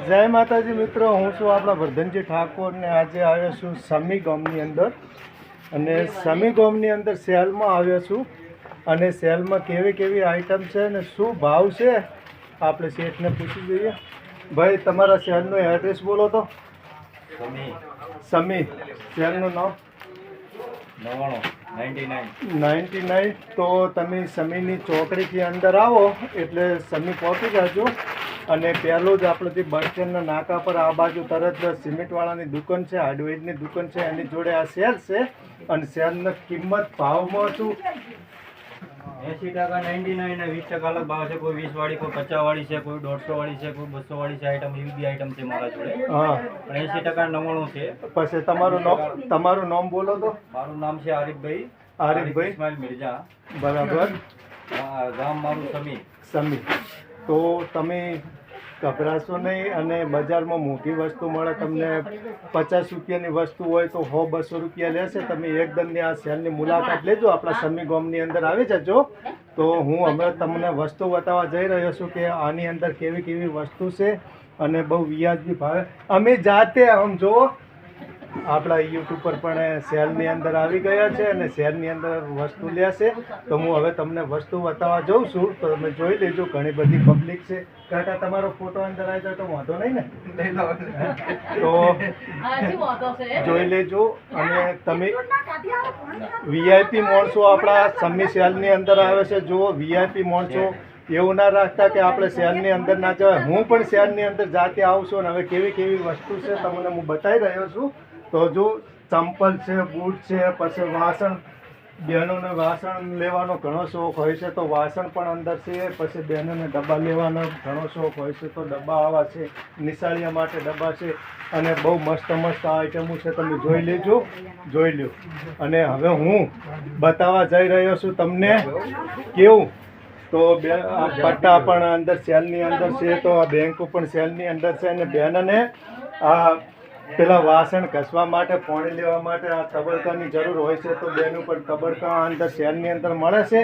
જય માતાજી મિત્રો, હું છું આપણા વર્ધનજી ઠાકોર ને આજે આવ્યો છું સમી ગામની અંદર. અને સમી ગામની અંદર સેલમાં આવ્યો છું અને સેલમાં કેવી કેવી આઈટમ છે ને શું ભાવ છે આપણે શેઠને પૂછી જોઈએ. ભાઈ, તમારા સેલનું એડ્રેસ બોલો તો. સમી સેલનું નામ 99. તો તમે સમીની ચોકડીથી અંદર આવો એટલે સમી પહોંચી જાજો. અને પહેલું જ આપણે જે બસ સ્ટેન્ડના નાકા પર આ બાજુ તરત સિમેન્ટવાળાની દુકાન છે, હાર્ડવેરની દુકાન છે, એની જોડે આ શેર છે. અને શેરની કિંમત ભાવમાં શું 80% 99 ને 20% અલગ ભાવ છે. કોઈ 20 વાળી, કોઈ 50 વાળી છે, કોઈ 150 વાળી છે, કોઈ 200 વાળી છે. આઈટમ એવી બી આઈટમ છે મારા જોડે. હા, પણ 80% 99 છે. પછી તમારું નામ બોલો તો. મારું નામ છે આરિફભાઈ. ઇસ્માઇલ મિર્ઝા. બરાબર. ગામ મારું સમી. તો તમે ગભરાશો નહીં. અને બજારમાં મોટી વસ્તુ મળે, તમને 50 રૂપિયાની વસ્તુ હોય તો 100-200 રૂપિયા લેશે. તમે એકદમની આ શહેરની મુલાકાત લેજો, આપણા સમી ગામની અંદર આવી જજો. તો હું હમણાં તમને વસ્તુ બતાવવા જઈ રહ્યો છું કે આની અંદર કેવી કેવી વસ્તુ છે અને બહુ વ્યાજબી ભાવે. અમે જાતે આમ જુઓ, આપણા યુટ્યુબ પર પણ સેલની અંદર આવી ગયા છે અને શહેરની અંદર વસ્તુ લેશે. તો હું હવે તમને વસ્તુ બતાવવા જાઉં છું, તો તમે જોઈ લેજો. ઘણી બધી પબ્લિક છે. કાકા, તમારો ફોટો અંદર આવી જાય તો વાંધો નહીં ને? તો જોઈ લેજો. અને તમે વીઆઈપી માણસો આપણા સમી સેલની અંદર આવે છે. જુઓ, વીઆઈપી માણસો એવું ના રાખતા કે આપણે શહેરની અંદર ના જવાય. હું પણ શહેરની અંદર જાતે આવું છું અને હવે કેવી કેવી વસ્તુ છે તમને હું બતાવી રહ્યો છું. તો જો ચંપલ છે, બૂટ છે, પછી વાસણ, બહેનોને વાસણ લેવાનો ઘણો શોખ હોય છે તો વાસણ પણ અંદર છે. પછી બહેનોને ડબ્બા લેવાનો ઘણો શોખ હોય છે તો ડબ્બા આવા છે. નિશાળીયા માટે ડબ્બા છે અને બહુ મસ્ત મસ્ત આઈટમો છે. તમે જોઈ લેજો, જોઈ લો. અને હવે હું બતાવવા જઈ રહ્યો છું તમને કેવું. તો આ પટ્ટા પણ અંદર સેલની અંદર છે, તો આ બેંકો પણ સેલની અંદર છે. અને બહેનને આ પેલા વાસણ ઘસવા માટે, પાણી લેવા માટે આ તબડકાની જરૂર હોય છે તો બેનું પણ તબડકા અંદર શહેરની અંદર મળે છે.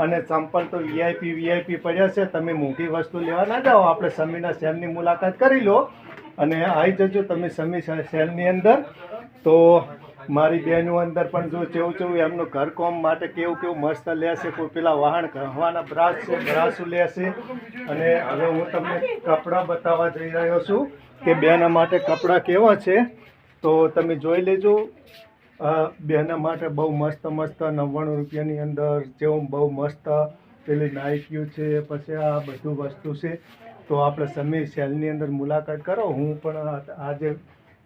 અને ચંપલ તો વીઆઈપી પડ્યા છે. તમે મોટી વસ્તુ લેવા ના જાઓ, આપણે સમીના શહેરની મુલાકાત કરી લો અને આવી જજો તમે સમી શહેરની અંદર. તો મારી બહેનો અંદર પણ જો કેવું એમનું ઘરકામ માટે કેવું મસ્ત લેશે. કોઈ પેલા વાહન ઘસવાના બ્રાશ છે, બ્રાશો લેશે. અને હવે હું તમને કપડાં બતાવવા જઈ રહ્યો છું કે બહેના માટે કપડાં કેવા છે. તો તમે જોઈ લેજો. બહેના માટે બહુ મસ્ત 99 રૂપિયાની અંદર જેવું બહુ મસ્ત પેલી નાઇટીઓ છે. પછી આ બધું વસ્તુ છે. તો આપણે સમી સેલની અંદર મુલાકાત કરો. હું પણ આજે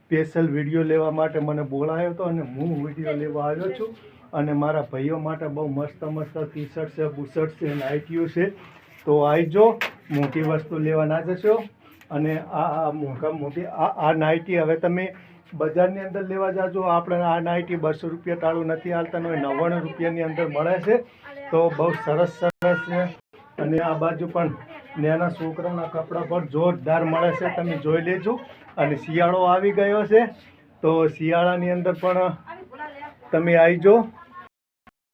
સ્પેશિયલ વિડીયો લેવા માટે મને બોલાયો હતો અને હું વિડીયો લેવા આવ્યો છું. અને મારા ભાઈઓ માટે બહુ મસ્ત ટી શર્ટ છે, બુશર્ટ છે, નાઇટીઓ છે. તો આવજો, મોટી વસ્તુ લેવા ના જશો. અને મોટી આ નાઇટી હવે તમે બજારની અંદર લેવા જાજો. આપણે આ નાઇટી 200 રૂપિયા ટાળું નથી હાલતા, 99 રૂપિયાની અંદર મળે છે. તો બહુ સરસ છે. અને આ બાજુ પણ નાના છોકરાના કપડાં પણ જોરદાર મળે છે. તમે જોઈ લેજો. અને શિયાળો આવી ગયો છે તો શિયાળાની અંદર પણ તમે આવજો.